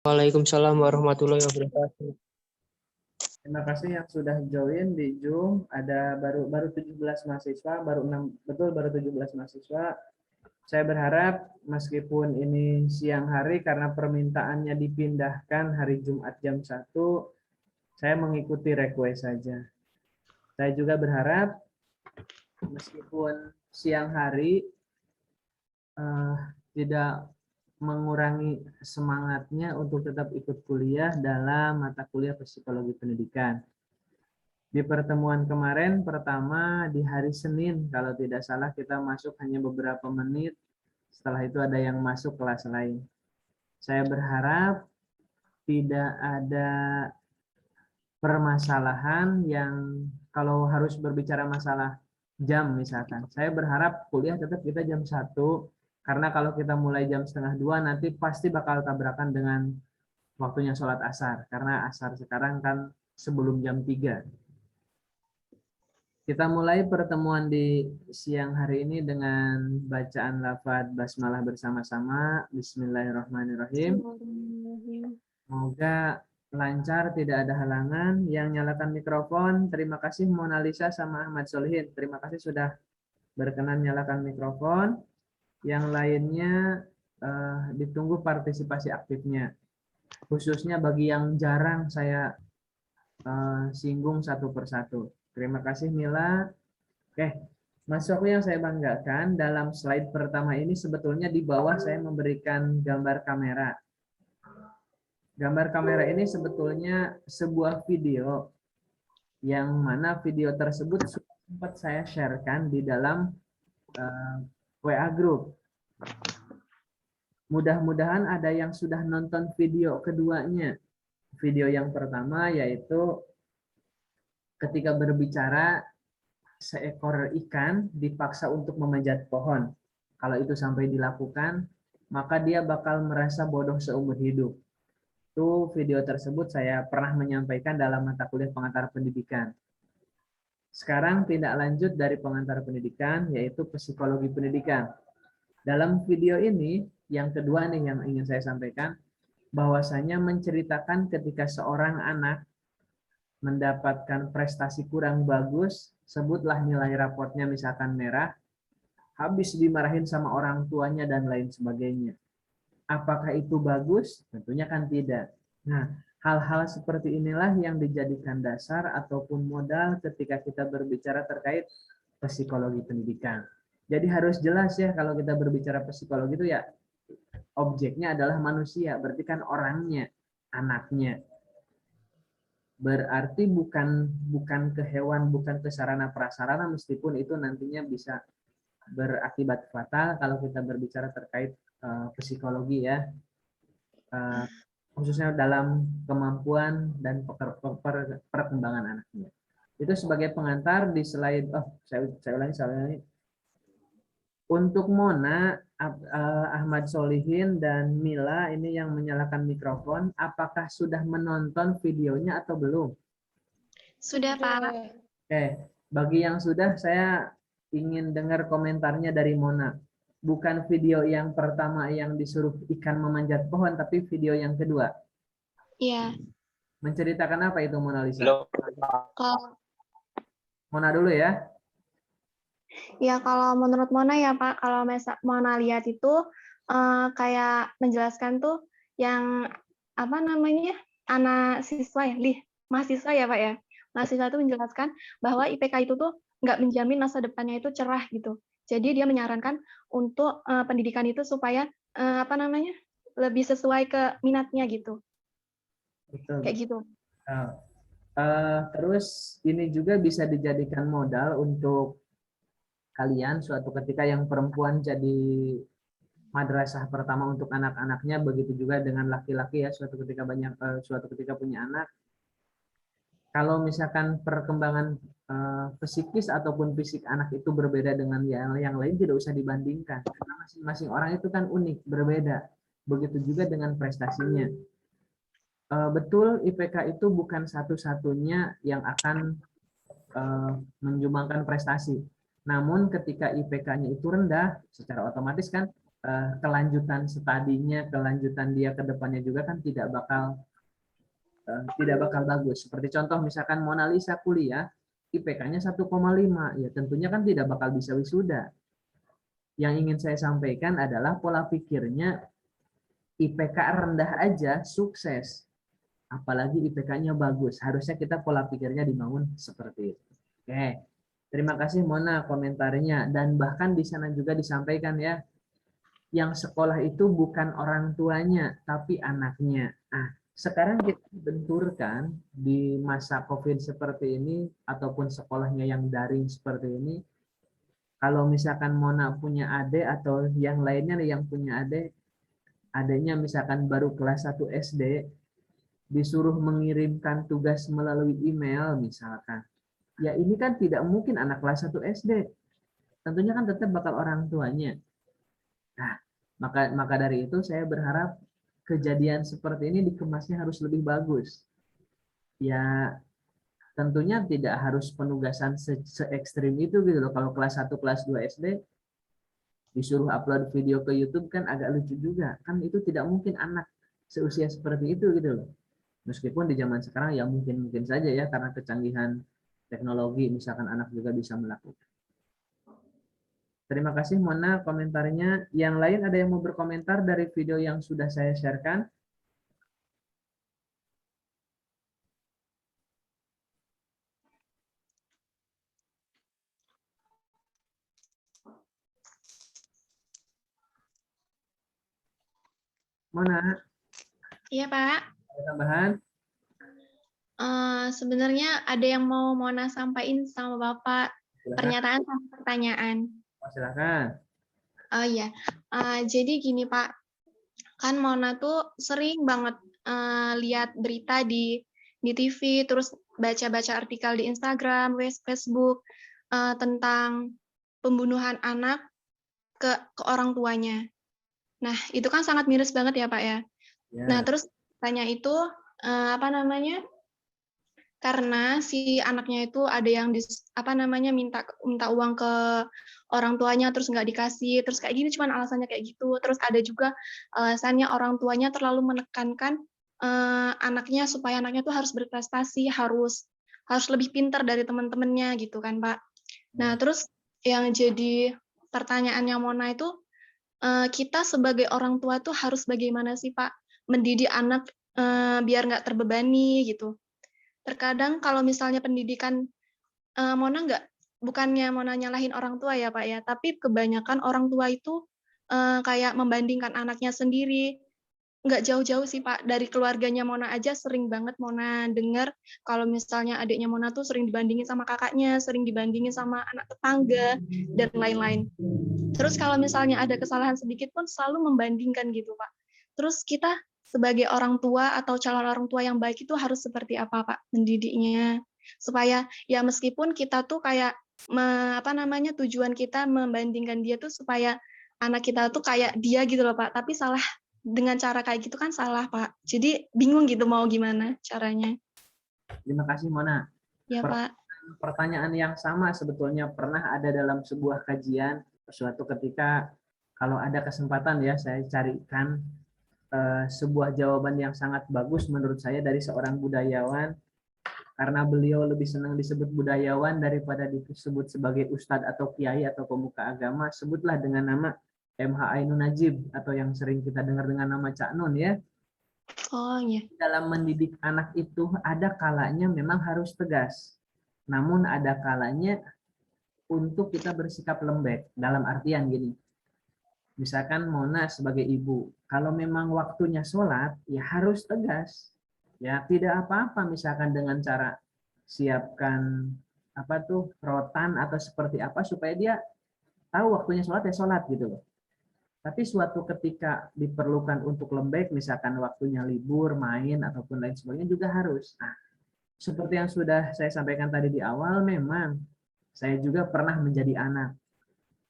Waalaikumsalam warahmatullahi wabarakatuh. Terima kasih yang sudah join di Zoom. Ada baru 17 mahasiswa, baru 6 betul baru 17 mahasiswa. Saya berharap meskipun ini siang hari karena permintaannya dipindahkan hari Jumat jam 1, saya mengikuti request saja. Saya juga berharap meskipun siang hari tidak mengurangi semangatnya untuk tetap ikut kuliah dalam mata kuliah psikologi pendidikan. Di pertemuan kemarin pertama di hari Senin, kalau tidak salah kita masuk hanya beberapa menit, setelah itu ada yang masuk kelas lain. Saya berharap tidak ada permasalahan yang kalau harus berbicara masalah jam misalkan. Saya berharap kuliah tetap kita jam 1, karena kalau kita mulai jam setengah 2 nanti pasti bakal tabrakan dengan waktunya sholat asar. Karena asar sekarang kan sebelum jam 3. Kita mulai pertemuan di siang hari ini dengan bacaan lafadz basmalah bersama-sama. Bismillahirrahmanirrahim. Semoga lancar, tidak ada halangan. Yang nyalakan mikrofon, terima kasih Mona Lisa sama Ahmad Solihin. Terima kasih sudah berkenan nyalakan mikrofon. Yang lainnya ditunggu partisipasi aktifnya. Khususnya bagi yang jarang saya singgung satu persatu. Terima kasih Mila. Oke, masuk yang saya banggakan dalam slide pertama ini sebetulnya di bawah saya memberikan gambar kamera. Gambar kamera ini sebetulnya sebuah video yang mana video tersebut sempat saya sharekan di dalam WA group. Mudah-mudahan ada yang sudah nonton video keduanya. Video yang pertama yaitu ketika berbicara seekor ikan dipaksa untuk memanjat pohon. Kalau itu sampai dilakukan, maka dia bakal merasa bodoh seumur hidup. Itu video tersebut saya pernah menyampaikan dalam mata kuliah pengantar pendidikan. Sekarang tindak lanjut dari pengantar pendidikan yaitu psikologi pendidikan. Dalam video ini, yang kedua nih yang ingin saya sampaikan, bahwasanya menceritakan ketika seorang anak mendapatkan prestasi kurang bagus, sebutlah nilai raportnya misalkan merah, habis dimarahin sama orang tuanya dan lain sebagainya. Apakah itu bagus? Tentunya kan tidak. Nah, hal-hal seperti inilah yang dijadikan dasar ataupun modal ketika kita berbicara terkait psikologi pendidikan. Jadi harus jelas ya kalau kita berbicara psikologi itu ya objeknya adalah manusia, berarti kan orangnya, anaknya. Berarti bukan ke hewan, bukan ke sarana prasarana, meskipun itu nantinya bisa berakibat fatal kalau kita berbicara terkait psikologi ya, khususnya dalam kemampuan dan perkembangan anaknya. Itu sebagai pengantar di slide. Saya ulangi. Untuk Mona, Ahmad Solihin dan Mila ini yang menyalakan mikrofon, apakah sudah menonton videonya atau belum? Sudah, Pak. Oke, bagi yang sudah, saya ingin dengar komentarnya dari Mona. Bukan video yang pertama yang disuruh ikan memanjat pohon, tapi video yang kedua. Iya. Menceritakan apa itu Mona Lisa? Mona dulu ya. Ya, kalau menurut Mona ya Pak, kalau Mona lihat itu kayak menjelaskan tuh yang apa namanya anak siswa ya, mahasiswa ya Pak ya. Mahasiswa itu menjelaskan bahwa IPK itu tuh nggak menjamin masa depannya itu cerah gitu. Jadi dia menyarankan untuk pendidikan itu supaya apa namanya lebih sesuai ke minatnya gitu. Betul. Kayak gitu. Terus ini juga bisa dijadikan modal untuk kalian suatu ketika yang perempuan jadi madrasah pertama untuk anak-anaknya, begitu juga dengan laki-laki ya suatu ketika punya anak. Kalau misalkan perkembangan psikis ataupun fisik anak itu berbeda dengan yang lain, tidak usah dibandingkan karena masing-masing orang itu kan unik, berbeda. Begitu juga dengan prestasinya. Betul IPK itu bukan satu-satunya yang akan menyumbangkan prestasi. Namun ketika IPK-nya itu rendah, secara otomatis kan kelanjutan studinya, kelanjutan dia ke depannya juga kan tidak bakal bagus. Seperti contoh misalkan Mona Lisa kuliah, IPK-nya 1,5, ya tentunya kan tidak bakal bisa wisuda. Yang ingin saya sampaikan adalah pola pikirnya IPK rendah aja sukses. Apalagi IPK-nya bagus. Harusnya kita pola pikirnya dibangun seperti itu. Oke. Terima kasih Mona komentarnya. Dan bahkan di sana juga disampaikan ya, yang sekolah itu bukan orang tuanya, tapi anaknya. Nah, sekarang kita benturkan di masa COVID seperti ini, ataupun sekolahnya yang daring seperti ini, kalau misalkan Mona punya adik atau yang lainnya nih yang punya adik, adiknya misalkan baru kelas 1 SD, disuruh mengirimkan tugas melalui email misalkan. Ya ini kan tidak mungkin anak kelas 1 SD. Tentunya kan tetap bakal orang tuanya. Nah, maka dari itu saya berharap kejadian seperti ini dikemasnya harus lebih bagus. Ya tentunya tidak harus penugasan se-ekstrim itu gitu loh. Kalau kelas 1, kelas 2 SD disuruh upload video ke YouTube kan agak lucu juga. Kan itu tidak mungkin anak seusia seperti itu gitu loh. Meskipun di zaman sekarang ya mungkin saja ya karena kecanggihan teknologi misalkan anak juga bisa melakukan. Terima kasih Mona komentarnya. Yang lain ada yang mau berkomentar dari video yang sudah saya sharekan? Mona, Iya, Pak. ada tambahan? Sebenarnya ada yang mau Mona sampaikan sama Bapak, Silakan. pernyataan sama pertanyaan. Silakan. Oh iya, jadi gini Pak, kan Mona tuh sering banget lihat berita di TV, terus baca-baca artikel di Instagram, Facebook tentang pembunuhan anak ke orang tuanya. Nah, itu kan sangat miris banget ya Pak ya. Ya. Nah, terus tanya itu apa namanya? Karena si anaknya itu ada yang minta uang ke orang tuanya terus nggak dikasih, terus kayak gini cuman alasannya kayak gitu. Terus ada juga alasannya orang tuanya terlalu menekankan anaknya supaya anaknya tuh harus berprestasi, harus lebih pintar dari teman-temannya gitu kan, Pak. Nah, terus yang jadi pertanyaannya Mona itu kita sebagai orang tua tuh harus bagaimana sih, Pak, mendidik anak biar nggak terbebani gitu. Terkadang kalau misalnya pendidikan Mona bukannya Mona nyalahin orang tua ya Pak ya, tapi kebanyakan orang tua itu kayak membandingkan anaknya sendiri. Nggak jauh-jauh sih Pak, dari keluarganya Mona aja sering banget Mona dengar kalau misalnya adiknya Mona tuh sering dibandingin sama kakaknya, sering dibandingin sama anak tetangga, dan lain-lain. Terus kalau misalnya ada kesalahan sedikit pun selalu membandingkan gitu Pak. Terus kita sebagai orang tua atau calon orang tua yang baik itu harus seperti apa Pak mendidiknya supaya ya meskipun kita tuh kayak tujuan kita membandingkan dia tuh supaya anak kita tuh kayak dia gitu loh Pak, tapi salah dengan cara kayak gitu kan salah Pak. Jadi bingung gitu mau gimana caranya. Terima kasih Mona. Ya Pak. Pertanyaan yang sama sebetulnya pernah ada dalam sebuah kajian suatu ketika kalau ada kesempatan ya saya carikan sebuah jawaban yang sangat bagus menurut saya dari seorang budayawan, karena beliau lebih senang disebut budayawan daripada disebut sebagai ustadz atau kiai atau pemuka agama. Sebutlah dengan nama MH Ainun Najib atau yang sering kita dengar dengan nama Cak Nun ya. Oh iya. Dalam mendidik anak itu ada kalanya memang harus tegas, namun ada kalanya untuk kita bersikap lembek. Dalam artian gini, misalkan Mona sebagai ibu, kalau memang waktunya sholat, ya harus tegas. Ya tidak apa-apa misalkan dengan cara siapkan rotan atau seperti apa supaya dia tahu waktunya sholat ya sholat gitu loh. Tapi suatu ketika diperlukan untuk lembek, misalkan waktunya libur, main ataupun lain sebagainya juga harus. Nah, seperti yang sudah saya sampaikan tadi di awal, memang saya juga pernah menjadi anak.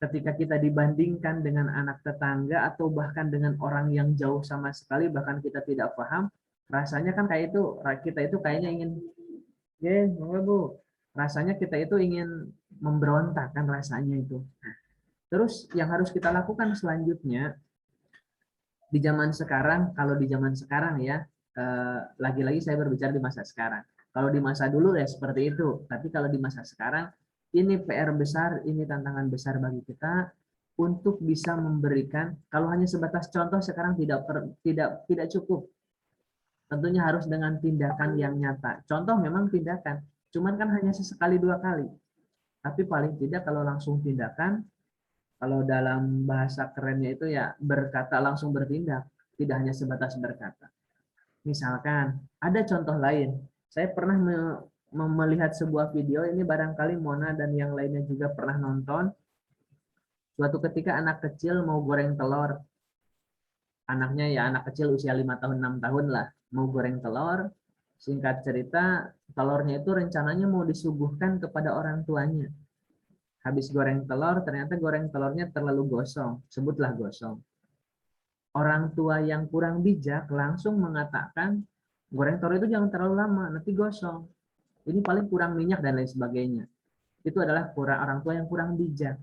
Ketika kita dibandingkan dengan anak tetangga atau bahkan dengan orang yang jauh sama sekali, bahkan kita tidak paham, rasanya kan kayak itu, kita itu kayaknya ingin, Bu, rasanya kita itu ingin memberontak kan rasanya itu. Terus yang harus kita lakukan selanjutnya di zaman sekarang, kalau di zaman sekarang ya, lagi-lagi saya berbicara di masa sekarang. Kalau di masa dulu ya seperti itu, tapi kalau di masa sekarang ini PR besar, ini tantangan besar bagi kita untuk bisa memberikan. Kalau hanya sebatas contoh sekarang tidak cukup. Tentunya harus dengan tindakan yang nyata. Contoh memang tindakan, cuman kan hanya sesekali 2 kali. Tapi paling tidak kalau langsung tindakan, kalau dalam bahasa kerennya itu ya berkata langsung bertindak, tidak hanya sebatas berkata. Misalkan ada contoh lain, saya pernah melihat sebuah video, ini barangkali Mona dan yang lainnya juga pernah nonton. Suatu ketika anak kecil mau goreng telur, anaknya ya anak kecil usia 5 tahun 6 tahun lah, mau goreng telur. Singkat cerita, telurnya itu rencananya mau disuguhkan kepada orang tuanya. Habis goreng telur, ternyata goreng telurnya terlalu gosong, sebutlah gosong. Orang tua yang kurang bijak langsung mengatakan, goreng telur itu jangan terlalu lama, nanti gosong. Ini paling kurang minyak dan lain sebagainya. Itu adalah orang tua yang kurang bijak.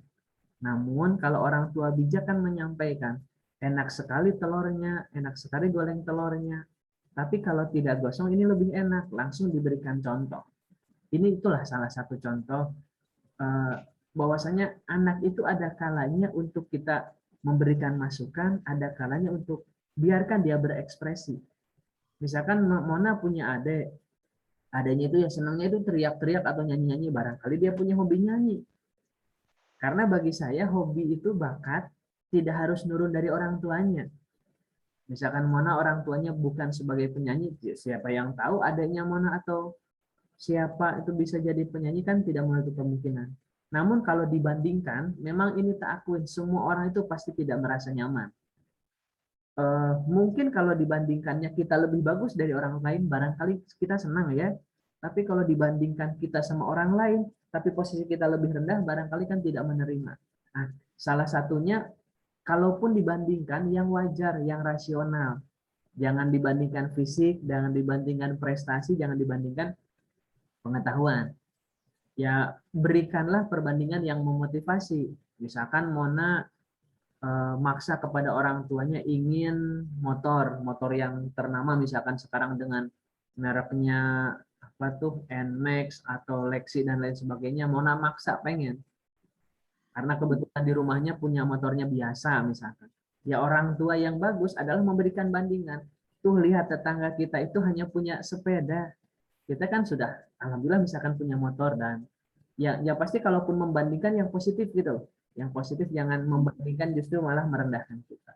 Namun kalau orang tua bijak kan menyampaikan, enak sekali telurnya, enak sekali goreng telurnya. Tapi kalau tidak gosong ini lebih enak, langsung diberikan contoh. Ini itulah salah satu contoh bahwasanya anak itu ada kalanya untuk kita memberikan masukan, ada kalanya untuk biarkan dia berekspresi. Misalkan Mona punya adik, adanya itu ya senangnya itu teriak-teriak atau nyanyi-nyanyi, barangkali dia punya hobi nyanyi. Karena bagi saya hobi itu bakat, tidak harus nurun dari orang tuanya. Misalkan Mona orang tuanya bukan sebagai penyanyi, siapa yang tahu adanya Mona atau siapa itu bisa jadi penyanyi kan tidak menutup kemungkinan. Namun kalau dibandingkan, memang ini tak akuin, semua orang itu pasti tidak merasa nyaman. Mungkin kalau dibandingkannya kita lebih bagus dari orang lain, barangkali kita senang ya. Tapi kalau dibandingkan kita sama orang lain, tapi posisi kita lebih rendah, barangkali kan tidak menerima. Nah, salah satunya, kalaupun dibandingkan yang wajar, yang rasional. Jangan dibandingkan fisik, jangan dibandingkan prestasi, jangan dibandingkan pengetahuan. Ya, berikanlah perbandingan yang memotivasi. Misalkan Mona maksa kepada orang tuanya ingin motor yang ternama misalkan sekarang dengan mereknya apa tuh NMAX atau Lexi dan lain sebagainya, Mona maksa pengen karena kebetulan di rumahnya punya motornya biasa misalkan. Ya orang tua yang bagus adalah memberikan bandingan. Tuh lihat tetangga kita itu hanya punya sepeda. Kita kan sudah alhamdulillah misalkan punya motor dan ya pasti kalaupun membandingkan yang positif gitu. Yang positif jangan membandingkan justru malah merendahkan kita.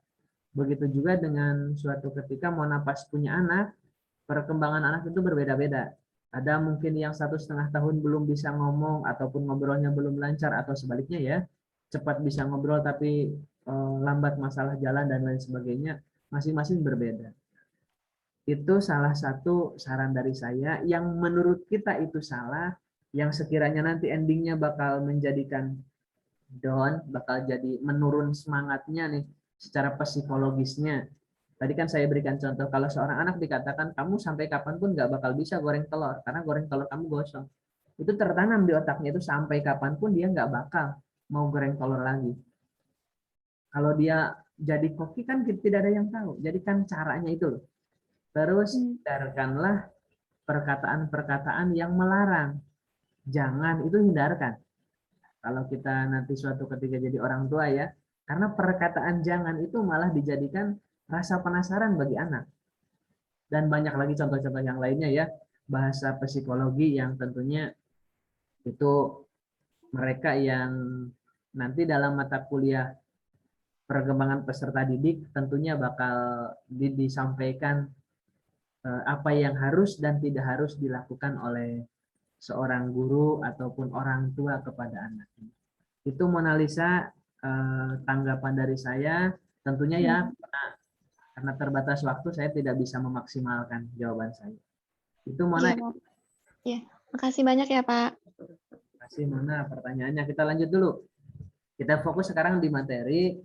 Begitu juga dengan suatu ketika Mona pas punya anak, perkembangan anak itu berbeda-beda. Ada mungkin yang 1,5 tahun belum bisa ngomong ataupun ngobrolnya belum lancar atau sebaliknya ya, cepat bisa ngobrol tapi lambat masalah jalan dan lain sebagainya, masing-masing berbeda. Itu salah satu saran dari saya yang menurut kita itu salah, yang sekiranya nanti endingnya bakal menjadikan down, bakal jadi menurun semangatnya nih secara psikologisnya. Tadi kan saya berikan contoh, kalau seorang anak dikatakan kamu sampai kapanpun nggak bakal bisa goreng telur, karena goreng telur kamu gosong. Itu tertanam di otaknya itu sampai kapanpun dia nggak bakal mau goreng telur lagi. Kalau dia jadi koki kan tidak ada yang tahu. Jadi kan caranya itu. Terus hindarkanlah perkataan-perkataan yang melarang. Jangan, itu hindarkan. Kalau kita nanti suatu ketika jadi orang tua ya, karena perkataan jangan itu malah dijadikan rasa penasaran bagi anak. Dan banyak lagi contoh-contoh yang lainnya ya, bahasa psikologi yang tentunya itu mereka yang nanti dalam mata kuliah perkembangan peserta didik tentunya bakal disampaikan apa yang harus dan tidak harus dilakukan oleh seorang guru ataupun orang tua kepada anaknya. Itu Mona Lisa tanggapan dari saya. Tentunya ya karena terbatas waktu saya tidak bisa memaksimalkan jawaban saya. Itu Mona. Iya, makasih banyak ya Pak. Terima kasih Mona pertanyaannya. Kita lanjut dulu. Kita fokus sekarang di materi.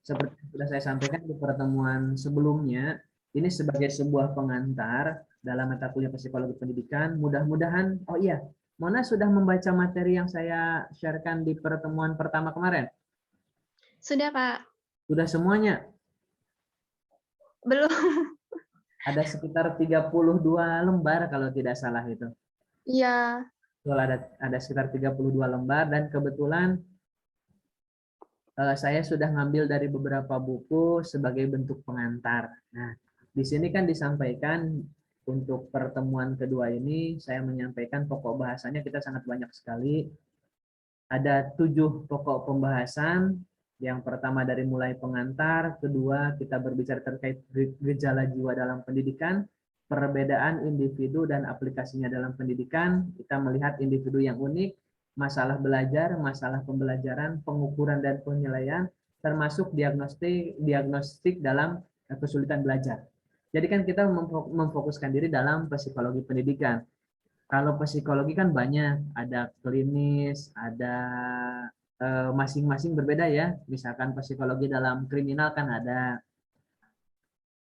Seperti yang sudah saya sampaikan di pertemuan sebelumnya, ini sebagai sebuah pengantar dalam mata kuliah psikologi pendidikan. Mudah-mudahan, oh iya, Mona sudah membaca materi yang saya sharekan di pertemuan pertama kemarin? Sudah, Pak. Sudah semuanya? Belum. Ada sekitar 32 lembar kalau tidak salah itu. Iya. Betul, ada sekitar 32 lembar dan kebetulan saya sudah ngambil dari beberapa buku sebagai bentuk pengantar. Nah, di sini kan disampaikan untuk pertemuan kedua ini saya menyampaikan pokok bahasanya kita sangat banyak sekali. Ada 7 pokok pembahasan. Yang pertama dari mulai pengantar, kedua kita berbicara terkait gejala jiwa dalam pendidikan, perbedaan individu dan aplikasinya dalam pendidikan, kita melihat individu yang unik, masalah belajar, masalah pembelajaran, pengukuran dan penilaian, termasuk diagnostik dalam kesulitan belajar. Jadi kan kita memfokuskan diri dalam psikologi pendidikan. Kalau psikologi kan banyak, ada klinis, ada masing-masing berbeda ya. Misalkan psikologi dalam kriminal kan ada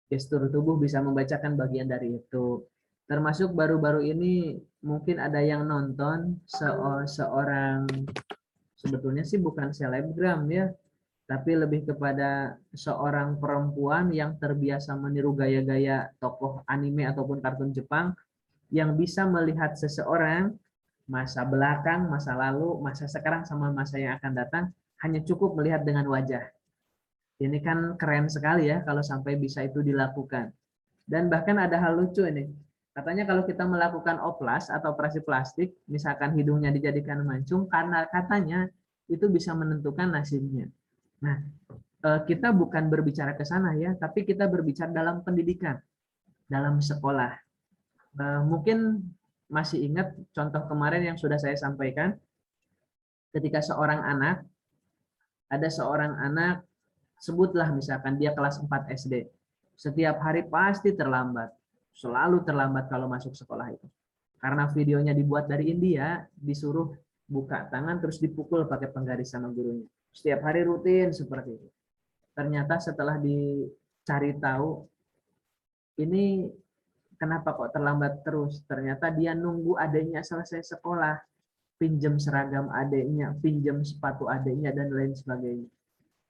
gestur tubuh bisa membacakan bagian dari itu. Termasuk baru-baru ini mungkin ada yang nonton seorang, sebetulnya sih bukan selebgram ya, tapi lebih kepada seorang perempuan yang terbiasa meniru gaya-gaya tokoh anime ataupun kartun Jepang, yang bisa melihat seseorang masa belakang, masa lalu, masa sekarang sama masa yang akan datang hanya cukup melihat dengan wajah. Ini kan keren sekali ya kalau sampai bisa itu dilakukan. Dan bahkan ada hal lucu ini. Katanya kalau kita melakukan oplas atau operasi plastik, misalkan hidungnya dijadikan mancung, karena katanya itu bisa menentukan nasibnya. Nah, kita bukan berbicara ke sana ya, tapi kita berbicara dalam pendidikan, dalam sekolah. Mungkin masih ingat contoh kemarin yang sudah saya sampaikan, ketika ada seorang anak, sebutlah misalkan dia kelas 4 SD, setiap hari pasti terlambat, selalu terlambat kalau masuk sekolah itu. Karena videonya dibuat dari India, disuruh buka tangan terus dipukul pakai penggaris sama gurunya. Setiap hari rutin seperti itu. Ternyata setelah dicari tahu, ini kenapa kok terlambat terus? Ternyata dia nunggu adiknya selesai sekolah, pinjam seragam adiknya, pinjam sepatu adiknya, dan lain sebagainya.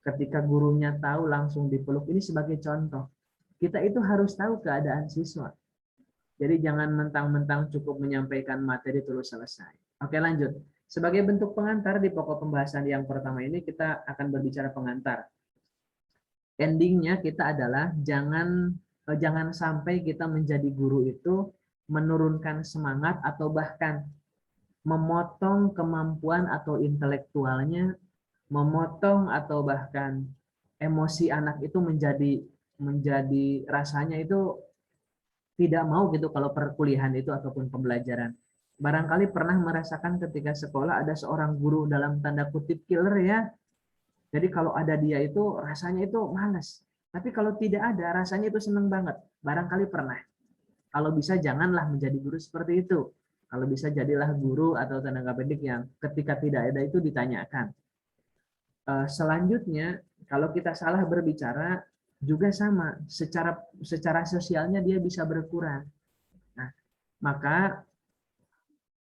Ketika gurunya tahu langsung dipeluk. Ini sebagai contoh. Kita itu harus tahu keadaan siswa. Jadi jangan mentang-mentang cukup menyampaikan materi terus selesai. Oke, lanjut. Sebagai bentuk pengantar di pokok pembahasan yang pertama ini kita akan berbicara pengantar. Endingnya kita adalah jangan sampai kita menjadi guru itu menurunkan semangat atau bahkan memotong kemampuan atau intelektualnya, memotong atau bahkan emosi anak itu menjadi rasanya itu tidak mau gitu kalau perkuliahan itu ataupun pembelajaran. Barangkali pernah merasakan ketika sekolah ada seorang guru dalam tanda kutip killer ya. Jadi kalau ada dia itu rasanya itu malas. Tapi kalau tidak ada rasanya itu seneng banget. Barangkali pernah. Kalau bisa janganlah menjadi guru seperti itu. Kalau bisa jadilah guru atau tenaga pendidik yang ketika tidak ada itu ditanyakan. Selanjutnya, kalau kita salah berbicara juga sama, secara sosialnya dia bisa berkurang. Nah, maka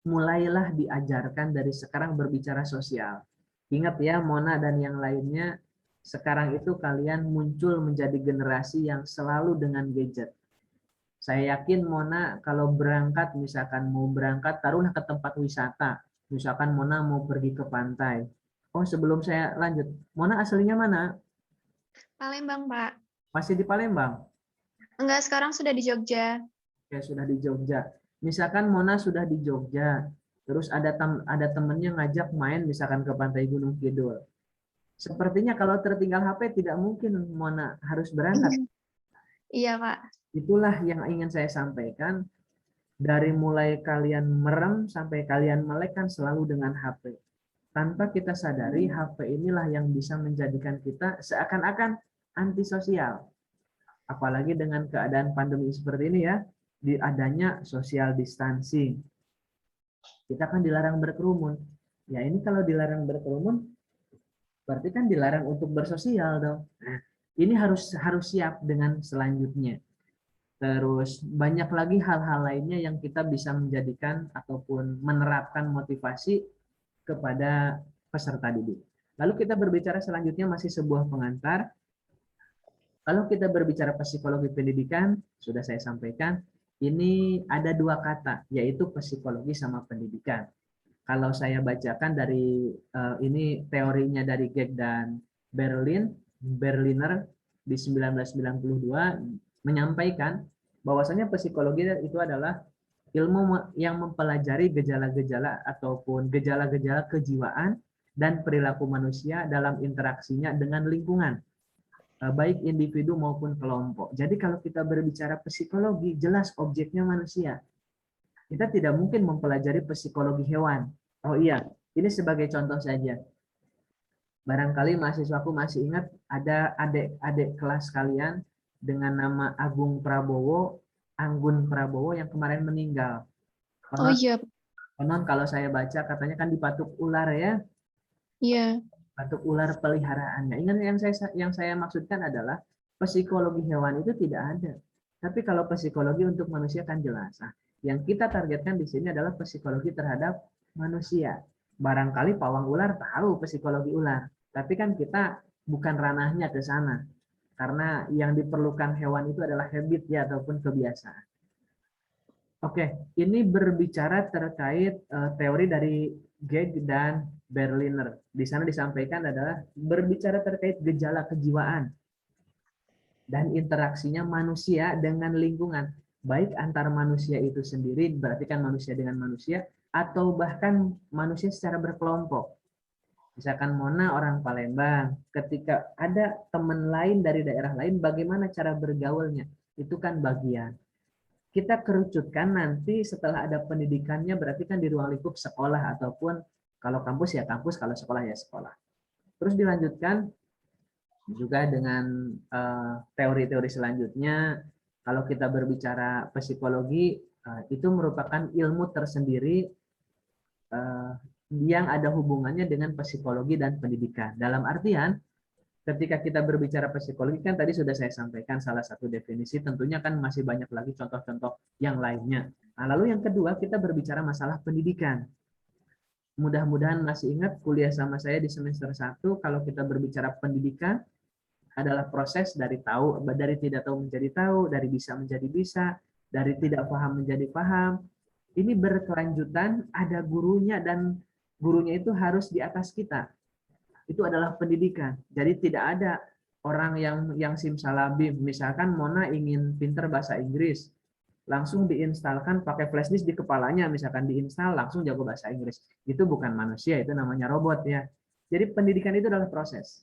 mulailah diajarkan dari sekarang berbicara sosial. Ingat ya, Mona dan yang lainnya, sekarang itu kalian muncul menjadi generasi yang selalu dengan gadget. Saya yakin Mona kalau berangkat, misalkan mau berangkat, taruhlah ke tempat wisata. Misalkan Mona mau pergi ke pantai. Oh, sebelum saya lanjut, Mona aslinya mana? Palembang, Pak. Masih di Palembang? Enggak, sekarang sudah di Jogja. Ya, sudah di Jogja. Misalkan Mona sudah di Jogja, terus ada temennya ngajak main misalkan ke Pantai Gunung Kidul. Sepertinya kalau tertinggal HP tidak mungkin Mona harus berangkat. Iya, Pak. Itulah yang ingin saya sampaikan. Dari mulai kalian merem sampai kalian melek kan selalu dengan HP. Tanpa kita sadari, HP inilah yang bisa menjadikan kita seakan-akan antisosial. Apalagi dengan keadaan pandemi seperti ini ya, adanya social distancing. Kita kan dilarang berkerumun. Ya ini kalau dilarang berkerumun, berarti kan dilarang untuk bersosial dong. Nah, ini harus siap dengan selanjutnya. Terus banyak lagi hal-hal lainnya yang kita bisa menjadikan ataupun menerapkan motivasi kepada peserta didik. Lalu kita berbicara selanjutnya masih sebuah pengantar. Kalau kita berbicara psikologi pendidikan, sudah saya sampaikan, ini ada dua kata, yaitu psikologi sama pendidikan. Kalau saya bacakan dari ini teorinya dari Geg dan Berliner di 1992 menyampaikan bahwasanya psikologi itu adalah ilmu yang mempelajari gejala-gejala ataupun gejala-gejala kejiwaan dan perilaku manusia dalam interaksinya dengan lingkungan, baik individu maupun kelompok. Jadi kalau kita berbicara psikologi, jelas objeknya manusia. Kita tidak mungkin mempelajari psikologi hewan. Oh iya, ini sebagai contoh saja. Barangkali mahasiswaku masih ingat ada adik-adik kelas kalian dengan nama Agung Prabowo, Anggun Prabowo yang kemarin meninggal. Oh iya, Konon kalau saya baca katanya kan dipatuk ular ya. iya. Batuk ular peliharaannya. Ingat yang saya maksudkan adalah psikologi hewan itu tidak ada. Tapi kalau psikologi untuk manusia kan jelas. Nah, yang kita targetkan di sini adalah psikologi terhadap manusia. Barangkali pawang ular tahu psikologi ular, tapi kan kita bukan ranahnya ke sana. Karena yang diperlukan hewan itu adalah habit ya ataupun kebiasaan. Oke, ini berbicara terkait teori dari Geg dan Berliner. Di sana disampaikan adalah berbicara terkait gejala kejiwaan dan interaksinya manusia dengan lingkungan, baik antar manusia itu sendiri, berarti kan manusia dengan manusia, atau bahkan manusia secara berkelompok. Misalkan Mona orang Palembang, ketika ada teman lain dari daerah lain, bagaimana cara bergaulnya? Itu kan bagian. Kita kerucutkan nanti setelah ada pendidikannya, berarti kan di ruang lingkup sekolah ataupun kalau kampus ya kampus, kalau sekolah ya sekolah. Terus dilanjutkan juga dengan teori-teori selanjutnya. Kalau kita berbicara psikologi, itu merupakan ilmu tersendiri yang ada hubungannya dengan psikologi dan pendidikan. Dalam artian, ketika kita berbicara psikologi kan tadi sudah saya sampaikan salah satu definisi, tentunya kan masih banyak lagi contoh-contoh yang lainnya. Nah, lalu yang kedua kita berbicara masalah pendidikan. Mudah-mudahan masih ingat kuliah sama saya di semester 1, kalau kita berbicara pendidikan adalah proses dari tidak tahu menjadi tahu, dari bisa menjadi bisa, dari tidak paham menjadi paham. Ini berkelanjutan, ada gurunya dan gurunya itu harus di atas kita. Itu adalah pendidikan. Jadi tidak ada orang yang simsalabim. Misalkan Mona ingin pinter bahasa Inggris, langsung diinstalkan pakai flash disk di kepalanya, misalkan diinstal langsung jago bahasa Inggris. Itu bukan manusia, itu namanya robot ya. Jadi pendidikan itu adalah proses.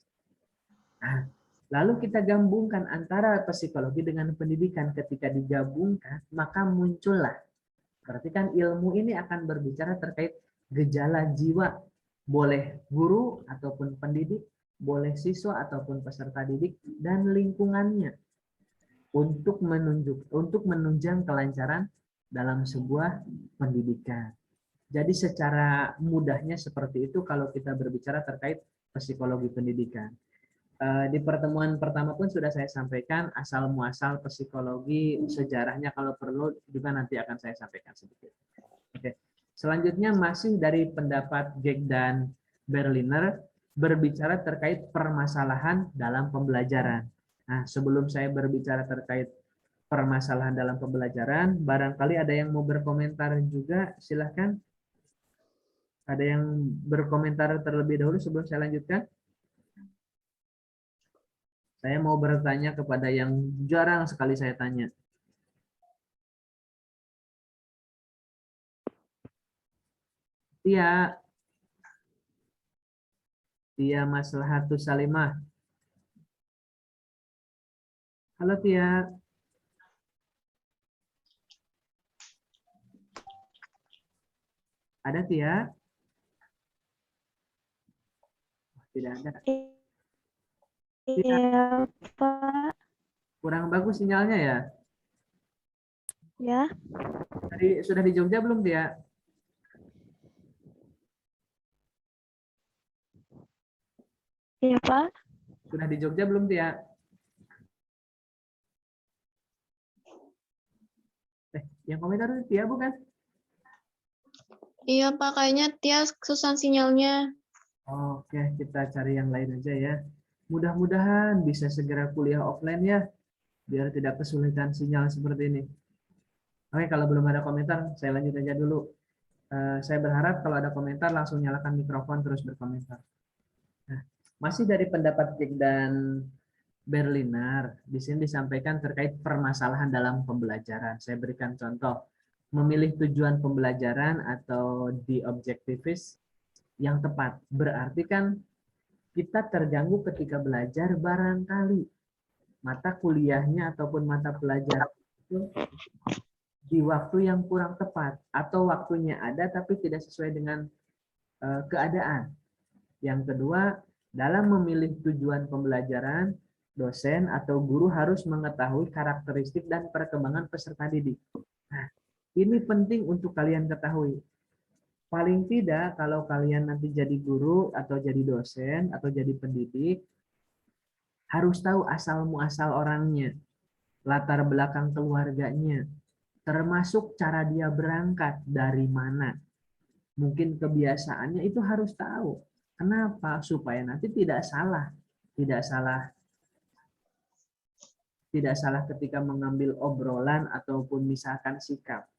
Nah, lalu kita gabungkan antara psikologi dengan pendidikan. Ketika digabungkan, maka muncullah. Berarti kan ilmu ini akan berbicara terkait gejala jiwa. Boleh guru ataupun pendidik, boleh siswa ataupun peserta didik, dan lingkungannya untuk menunjang kelancaran dalam sebuah pendidikan. Jadi secara mudahnya seperti itu kalau kita berbicara terkait psikologi pendidikan. Di pertemuan pertama pun sudah saya sampaikan asal muasal psikologi, sejarahnya kalau perlu juga nanti akan saya sampaikan sedikit. Oke. Selanjutnya masih dari pendapat Geg dan Berliner berbicara terkait permasalahan dalam pembelajaran. Nah, sebelum saya berbicara terkait permasalahan dalam pembelajaran, barangkali ada yang mau berkomentar juga, silahkan. Ada yang berkomentar terlebih dahulu sebelum saya lanjutkan? Saya mau bertanya kepada yang jarang sekali saya tanya. Tia, Tia Maslahatus Salimah. Halo Tia. Ada Tia? Tidak ada. Iya, Pak. Kurang bagus sinyalnya ya? Ya. Sudah di Jogja belum Tia? Iya, Pak. Sudah di Jogja belum Tia? Yang komentar itu Tia bukan? Iya, Pak. Kayaknya Tia susah sinyalnya. Oke, kita cari yang lain aja ya. Mudah-mudahan bisa segera kuliah offline ya, biar tidak kesulitan sinyal seperti ini. Oke, kalau belum ada komentar, saya lanjut aja dulu. Saya berharap kalau ada komentar langsung nyalakan mikrofon terus berkomentar. Nah, masih dari pendapat Jack dan Berliner, di sini disampaikan terkait permasalahan dalam pembelajaran. Saya berikan contoh, memilih tujuan pembelajaran atau the objectivist yang tepat. Berarti kan kita terganggu ketika belajar barangkali mata kuliahnya ataupun mata pelajaran itu di waktu yang kurang tepat atau waktunya ada tapi tidak sesuai dengan keadaan. Yang kedua, dalam memilih tujuan pembelajaran, dosen atau guru harus mengetahui karakteristik dan perkembangan peserta didik. Nah, ini penting untuk kalian ketahui. Paling tidak kalau kalian nanti jadi guru atau jadi dosen atau jadi pendidik, harus tahu asal muasal orangnya, latar belakang keluarganya, termasuk cara dia berangkat dari mana. Mungkin kebiasaannya itu harus tahu. Kenapa? Supaya nanti tidak salah. Tidak salah ketika mengambil obrolan ataupun misalkan sikap.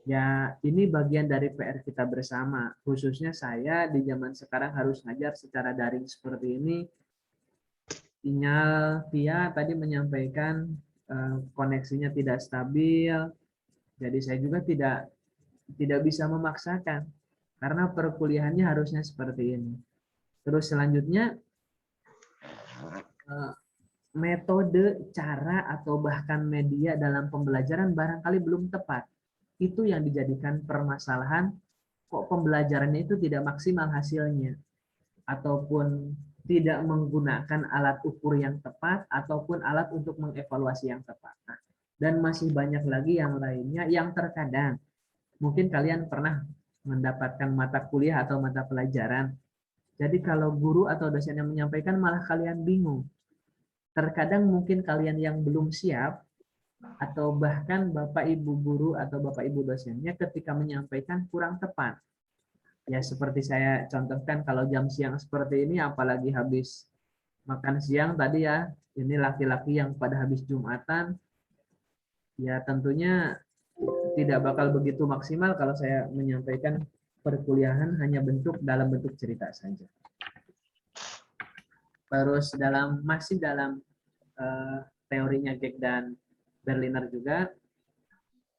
Ya, ini bagian dari PR kita bersama. Khususnya saya di zaman sekarang harus ngajar secara daring seperti ini. Sinyal Tia tadi menyampaikan koneksinya tidak stabil. Jadi saya juga tidak bisa memaksakan karena perkuliahannya harusnya seperti ini. Terus selanjutnya metode, cara atau bahkan media dalam pembelajaran barangkali belum tepat. Itu yang dijadikan permasalahan kok pembelajarannya itu tidak maksimal hasilnya ataupun tidak menggunakan alat ukur yang tepat ataupun alat untuk mengevaluasi yang tepat. Nah, dan masih banyak lagi yang lainnya yang terkadang mungkin kalian pernah mendapatkan mata kuliah atau mata pelajaran. Jadi kalau guru atau dosen yang menyampaikan malah kalian bingung. Terkadang mungkin kalian yang belum siap atau bahkan Bapak Ibu guru atau Bapak Ibu dosennya ketika menyampaikan kurang tepat. Ya seperti saya contohkan kalau jam siang seperti ini apalagi habis makan siang tadi ya, ini laki-laki yang pada habis Jumatan, ya tentunya tidak bakal begitu maksimal kalau saya menyampaikan perkuliahan hanya dalam bentuk cerita saja. Terus masih dalam teorinya Jack dan Berliner juga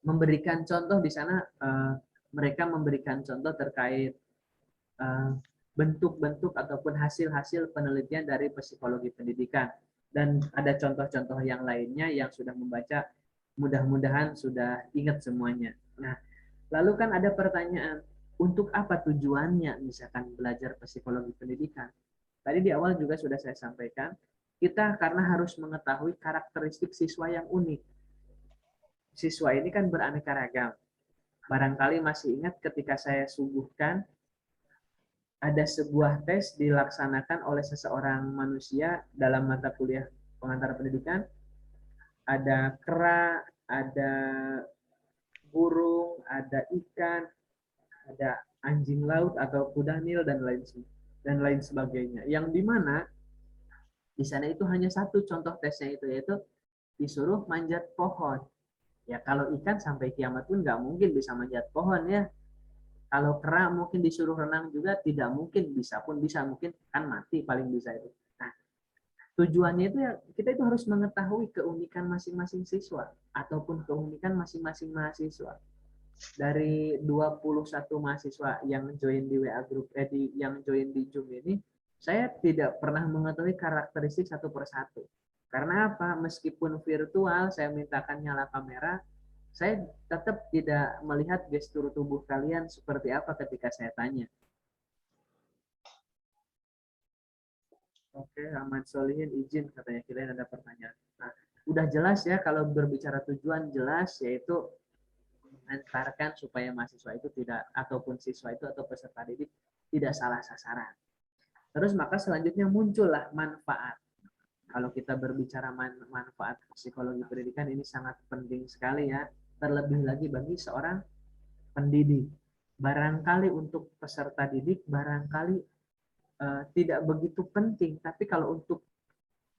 memberikan contoh di sana, mereka memberikan contoh terkait bentuk-bentuk ataupun hasil-hasil penelitian dari psikologi pendidikan. Dan ada contoh-contoh yang lainnya yang sudah membaca, mudah-mudahan sudah ingat semuanya. Nah, lalu kan ada pertanyaan, untuk apa tujuannya misalkan belajar psikologi pendidikan? Tadi di awal juga sudah saya sampaikan, kita karena harus mengetahui karakteristik siswa yang unik. Siswa ini kan beraneka ragam. Barangkali masih ingat ketika saya suguhkan ada sebuah tes dilaksanakan oleh seseorang manusia dalam mata kuliah pengantar pendidikan. Ada kera, ada burung, ada ikan, ada anjing laut atau kuda nil dan lain sebagainya. Yang dimana di sana itu hanya satu contoh tesnya itu yaitu disuruh manjat pohon. Ya kalau ikan sampai kiamat pun nggak mungkin bisa manjat pohon ya. Kalau kera mungkin disuruh renang juga tidak mungkin, bisa pun bisa, mungkin kan mati paling bisa itu. Nah, tujuannya itu ya kita itu harus mengetahui keunikan masing-masing siswa ataupun keunikan masing-masing mahasiswa. Dari 21 mahasiswa yang join di WA group yang join di Zoom ini, saya tidak pernah mengetahui karakteristik satu persatu. Karena apa? Meskipun virtual, saya mintakan nyala kamera, saya tetap tidak melihat gestur tubuh kalian seperti apa ketika saya tanya. Oke, Ahmad Solihin izin katanya kalian ada pertanyaan. Nah, udah jelas ya kalau berbicara tujuan jelas yaitu mengantarkan supaya mahasiswa itu tidak ataupun siswa itu atau peserta didik tidak salah sasaran. Terus maka selanjutnya muncullah manfaat. Kalau kita berbicara manfaat psikologi pendidikan ini sangat penting sekali ya. Terlebih lagi bagi seorang pendidik. Barangkali untuk peserta didik, barangkali tidak begitu penting, tapi kalau untuk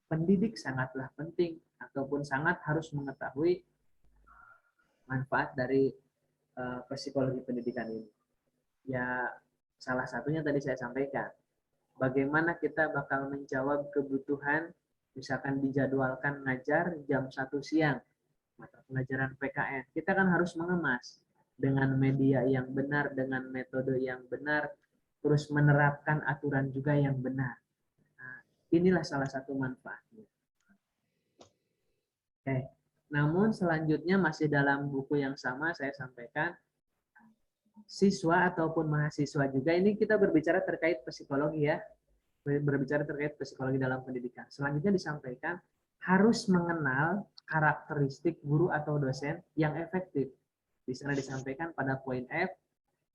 pendidik sangatlah penting ataupun sangat harus mengetahui manfaat dari psikologi pendidikan ini. Ya, salah satunya tadi saya sampaikan, bagaimana kita bakal menjawab kebutuhan, misalkan dijadwalkan ngajar jam 1 siang, mata pelajaran PKN. Kita kan harus mengemas dengan media yang benar, dengan metode yang benar, terus menerapkan aturan juga yang benar. Nah, inilah salah satu manfaatnya. Oke. Namun selanjutnya masih dalam buku yang sama saya sampaikan, siswa ataupun mahasiswa juga, ini kita berbicara terkait psikologi ya, berbicara terkait psikologi dalam pendidikan. Selanjutnya disampaikan harus mengenal karakteristik guru atau dosen yang efektif. Di sana disampaikan pada poin F.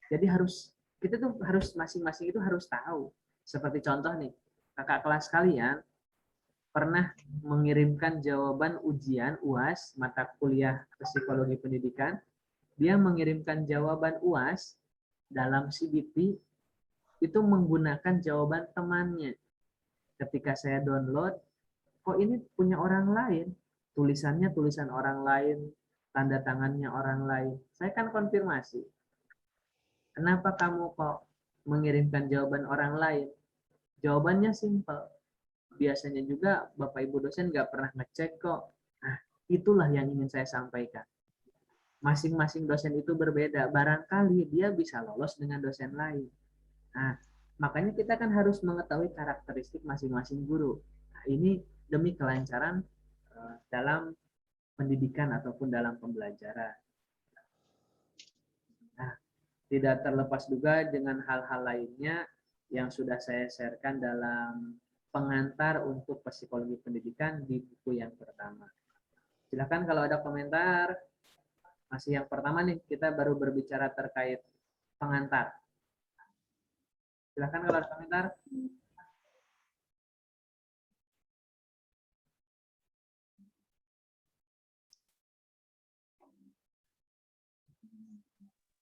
Jadi kita tuh harus masing-masing itu harus tahu. Seperti contoh nih, kakak kelas kalian pernah mengirimkan jawaban ujian UAS mata kuliah psikologi pendidikan. Dia mengirimkan jawaban UAS dalam CBT itu menggunakan jawaban temannya. Ketika saya download, kok ini punya orang lain, tulisannya tulisan orang lain, tanda tangannya orang lain. Saya kan konfirmasi, kenapa kamu kok mengirimkan jawaban orang lain? Jawabannya simpel. Biasanya juga Bapak Ibu dosen nggak pernah ngecek kok. Nah, itulah yang ingin saya sampaikan. Masing-masing dosen itu berbeda. Barangkali dia bisa lolos dengan dosen lain. Nah, makanya kita kan harus mengetahui karakteristik masing-masing guru. Nah, ini demi kelancaran dalam pendidikan ataupun dalam pembelajaran. Nah, tidak terlepas juga dengan hal-hal lainnya yang sudah saya sharekan dalam pengantar untuk psikologi pendidikan di buku yang pertama. Silakan kalau ada komentar. Masih yang pertama nih, kita baru berbicara terkait pengantar. Silakan kalau ada komentar.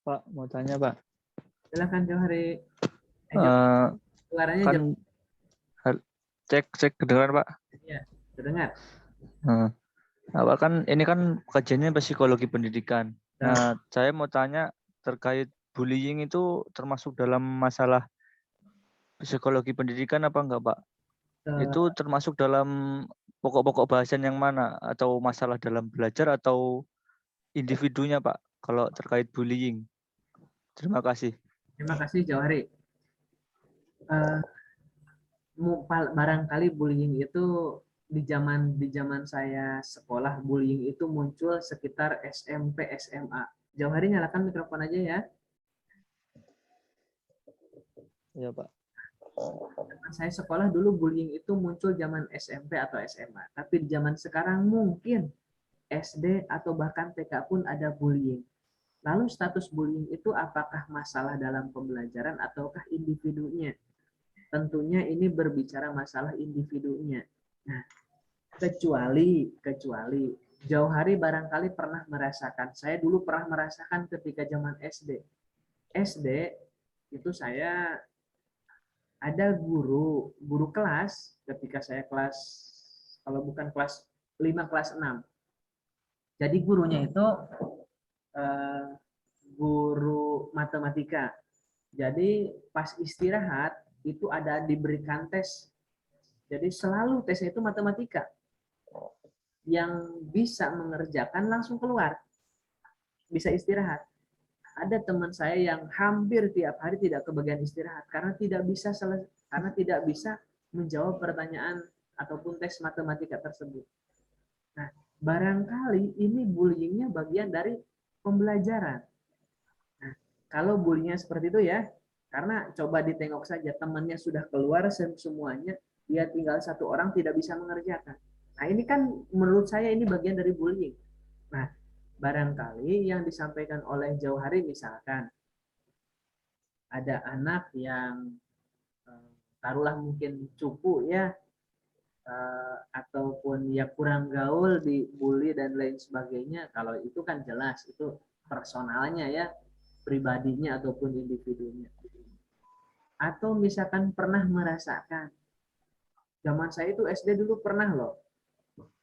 Pak, mau tanya Pak. Silakan Johari. Suaranya Kan cek kedengaran Pak. Iya, terdengar. Apa kan ini kan kajiannya psikologi pendidikan. Nah, saya mau tanya terkait bullying itu termasuk dalam masalah psikologi pendidikan apa enggak, Pak? Itu termasuk dalam pokok-pokok bahasan yang mana? Atau masalah dalam belajar atau individunya, Pak? Kalau terkait bullying. Terima kasih. Terima kasih Johari. Barangkali bullying itu di zaman saya sekolah, bullying itu muncul sekitar SMP SMA. Johari nyalakan mikrofon aja ya. Iya Pak. Saya sekolah dulu bullying itu muncul zaman SMP atau SMA. Tapi di zaman sekarang mungkin SD atau bahkan TK pun ada bullying. Lalu status bullying itu apakah masalah dalam pembelajaran ataukah individunya? Tentunya ini berbicara masalah individunya. Nah, kecuali jauh hari barangkali pernah merasakan. Saya dulu pernah merasakan ketika zaman SD. SD itu saya ada guru kelas ketika saya kelas, kalau bukan kelas 5, kelas 6. Jadi gurunya itu guru matematika. Jadi pas istirahat itu ada diberikan tes. Jadi selalu tesnya itu matematika. Yang bisa mengerjakan langsung keluar. Bisa istirahat. Ada teman saya yang hampir tiap hari tidak kebagian istirahat karena tidak bisa menjawab pertanyaan ataupun tes matematika tersebut. Nah, barangkali ini bullyingnya bagian dari pembelajaran. Nah, kalau bullyingnya seperti itu ya, karena coba ditengok saja temannya sudah keluar semuanya, dia tinggal satu orang tidak bisa mengerjakan. Nah, ini kan menurut saya ini bagian dari bullying. Nah, barangkali yang disampaikan oleh Jauhari misalkan ada anak yang taruhlah mungkin cupu ya, ataupun ya kurang gaul, dibully dan lain sebagainya. Kalau itu kan jelas itu personalnya ya, pribadinya ataupun individunya. Atau misalkan pernah merasakan, zaman saya itu SD dulu pernah loh,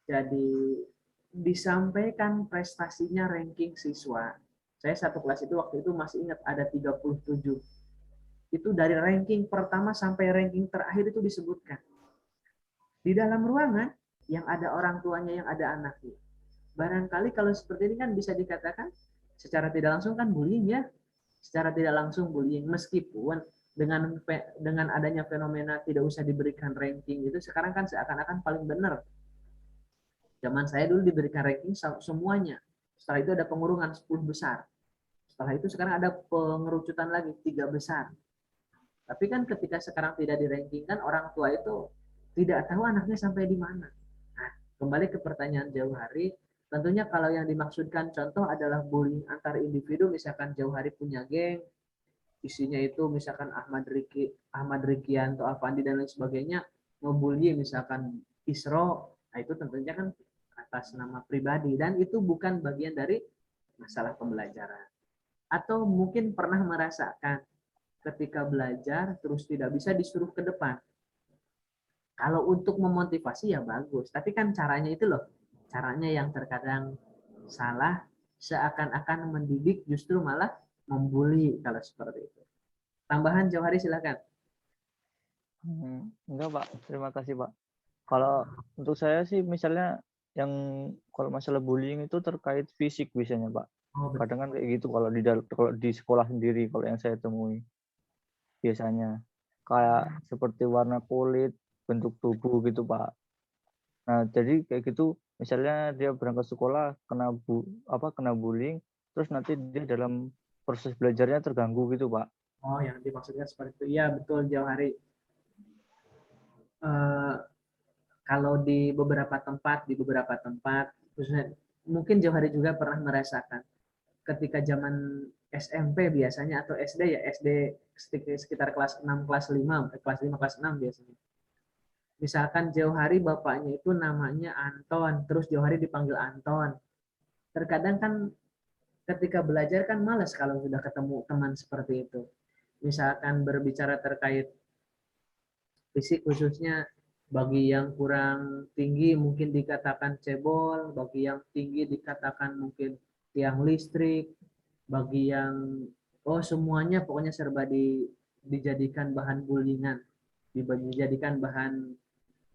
jadi disampaikan prestasinya ranking siswa. Saya satu kelas itu waktu itu masih ingat ada 37. Itu dari ranking pertama sampai ranking terakhir itu disebutkan. Di dalam ruangan yang ada orang tuanya, yang ada anaknya. Barangkali kalau seperti ini kan bisa dikatakan secara tidak langsung kan bullying ya. Secara tidak langsung bullying, meskipun dengan adanya fenomena tidak usah diberikan ranking itu sekarang kan seakan-akan paling benar. Zaman saya dulu diberikan ranking semuanya. Setelah itu ada pengurungan 10 besar. Setelah itu sekarang ada pengerucutan lagi 3 besar. Tapi kan ketika sekarang tidak dirankingkan, orang tua itu tidak tahu anaknya sampai di mana. Nah, kembali ke pertanyaan jauh hari, tentunya kalau yang dimaksudkan contoh adalah bullying antar individu, misalkan jauh hari punya geng, isinya itu misalkan Ahmad Rikianto, Avandi dan lain sebagainya, ngebully misalkan Isro, nah itu tentunya kan atas nama pribadi dan itu bukan bagian dari masalah pembelajaran. Atau mungkin pernah merasakan ketika belajar terus tidak bisa disuruh ke depan. Kalau untuk memotivasi ya bagus, tapi kan caranya itu loh, caranya yang terkadang salah, seakan-akan mendidik justru malah membuli kalau seperti itu. Tambahan Jauh Hari silakan. Enggak Pak, terima kasih Pak. Kalau untuk saya sih misalnya yang kalau masalah bullying itu terkait fisik biasanya Pak. Oh, betul. Kadang kan kayak gitu kalau di sekolah sendiri kalau yang saya temui biasanya kayak seperti warna kulit, bentuk tubuh gitu Pak. Nah jadi kayak gitu misalnya dia berangkat sekolah kena bullying, terus nanti dia dalam proses belajarnya terganggu gitu Pak. Oh, yang dimaksudkan seperti itu. Iya, betul Jauh Hari. Kalau di beberapa tempat, khususnya mungkin Jauh Hari juga pernah merasakan ketika zaman SMP biasanya atau SD ya, SD sekitar kelas 6, kelas 5, kelas 5, kelas 6 biasanya. Misalkan Jauh Hari bapaknya itu namanya Anton, terus Jauh Hari dipanggil Anton. Terkadang kan ketika belajar kan malas kalau sudah ketemu teman seperti itu. Misalkan berbicara terkait fisik khususnya, bagi yang kurang tinggi mungkin dikatakan cebol, bagi yang tinggi dikatakan mungkin tiang listrik, bagi yang semuanya pokoknya serba dijadikan bahan bullyingan, dijadikan bahan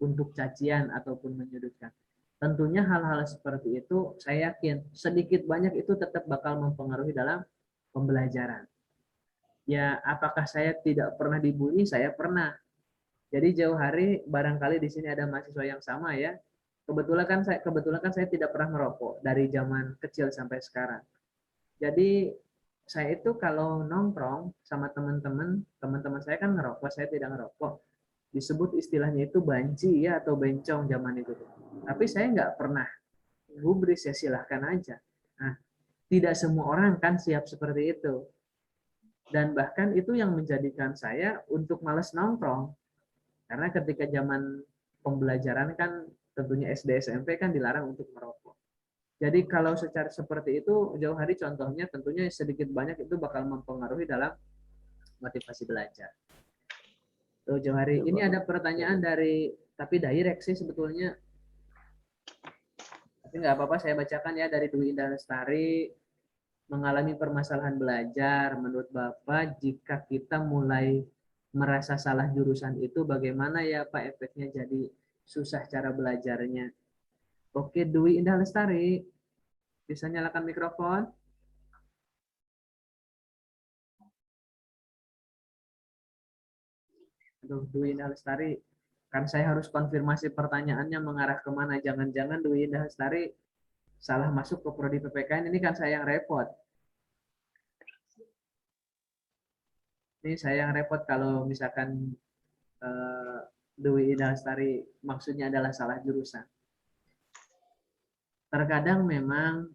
untuk cacian ataupun menyudutkan. Tentunya hal-hal seperti itu saya yakin sedikit banyak itu tetap bakal mempengaruhi dalam pembelajaran. Ya, apakah saya tidak pernah dibully? Saya pernah. Jadi Jauh Hari barangkali di sini ada mahasiswa yang sama ya. Kebetulan kan saya tidak pernah merokok dari zaman kecil sampai sekarang. Jadi saya itu kalau nongkrong sama teman-teman saya kan ngerokok, saya tidak ngerokok. Disebut istilahnya itu banci ya atau bencong zaman itu. Tapi saya nggak pernah gubris, ya silahkan aja. Nah, tidak semua orang kan siap seperti itu. Dan bahkan itu yang menjadikan saya untuk males nongkrong. Karena ketika zaman pembelajaran kan tentunya SD SMP kan dilarang untuk merokok. Jadi kalau secara seperti itu Jauh Hari contohnya tentunya sedikit banyak itu bakal mempengaruhi dalam motivasi belajar. Tuh Jauh Hari, ini ada pertanyaan tapi direct sih sebetulnya. Tapi nggak apa-apa saya bacakan ya dari Dwi Indah Lestari. Mengalami permasalahan belajar, menurut Bapak jika kita mulai merasa salah jurusan itu bagaimana ya Pak efeknya jadi susah cara belajarnya? Oke, Dwi Indah Lestari, bisa nyalakan mikrofon? Aduh, Dwi Indah Lestari, kan saya harus konfirmasi pertanyaannya mengarah kemana. Jangan-jangan Dwi Indah Lestari salah masuk ke prodi PPKN, ini kan saya yang repot. Ini saya yang repot kalau misalkan Dwi Indah Lestari maksudnya adalah salah jurusan. Terkadang memang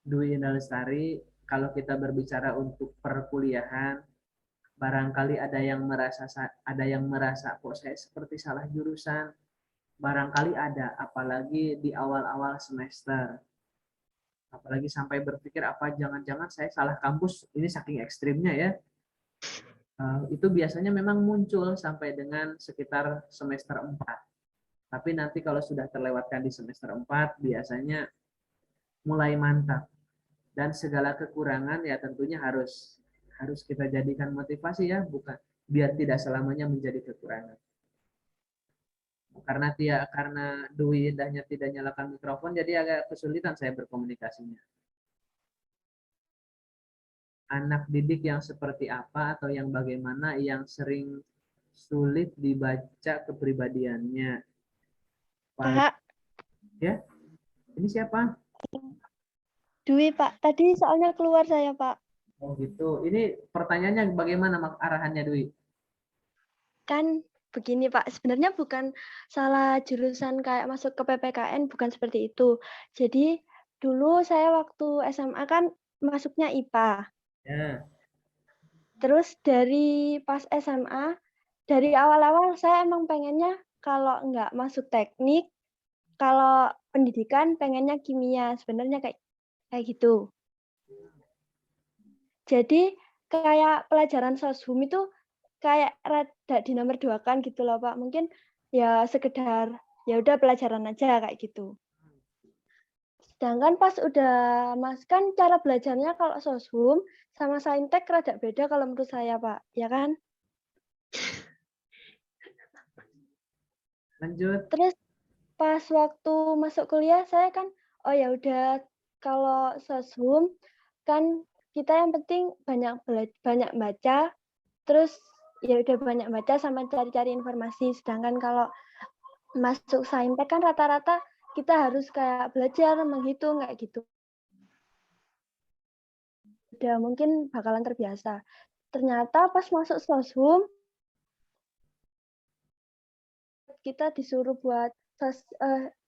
Dwi Indah Lestari kalau kita berbicara untuk perkuliahan, barangkali ada yang merasa kok saya seperti salah jurusan. Barangkali ada, apalagi di awal-awal semester. Apalagi sampai berpikir apa jangan-jangan saya salah kampus, ini saking ekstrimnya ya. Itu biasanya memang muncul sampai dengan sekitar semester 4. Tapi nanti kalau sudah terlewatkan di semester 4, biasanya mulai mantap. Dan segala kekurangan ya tentunya harus kita jadikan motivasi ya, bukan biar tidak selamanya menjadi kekurangan. Karena Dwi indahnya tidak nyalakan mikrofon, jadi agak kesulitan saya berkomunikasinya. Anak didik yang seperti apa atau yang bagaimana yang sering sulit dibaca kepribadiannya? Pak, Ya, ini siapa? Dwi Pak. Tadi soalnya keluar saya Pak. Oh gitu. Ini pertanyaannya bagaimana arahannya Dwi? Kan begini Pak, sebenarnya bukan salah jurusan kayak masuk ke PPKN, bukan seperti itu. Jadi dulu saya waktu SMA kan masuknya IPA. Ya. Terus dari pas SMA, dari awal-awal saya emang pengennya kalau nggak masuk teknik, kalau pendidikan pengennya kimia. Sebenarnya kayak gitu. Jadi kayak pelajaran soshum itu kayak rada dinomor 2-kan gitu loh Pak. Mungkin ya sekedar ya udah pelajaran aja kayak gitu. Sedangkan pas udah kan cara belajarnya kalau soshum sama saintek rada beda kalau menurut saya Pak, ya kan? Lanjut. Terus pas waktu masuk kuliah saya kan oh ya udah kalau soshum kan kita yang penting banyak baca, terus ya udah banyak baca sama cari-cari informasi. Sedangkan kalau masuk saintek kan rata-rata kita harus kayak belajar menghitung kayak gitu. Udah mungkin bakalan terbiasa. Ternyata pas masuk soshum kita disuruh buat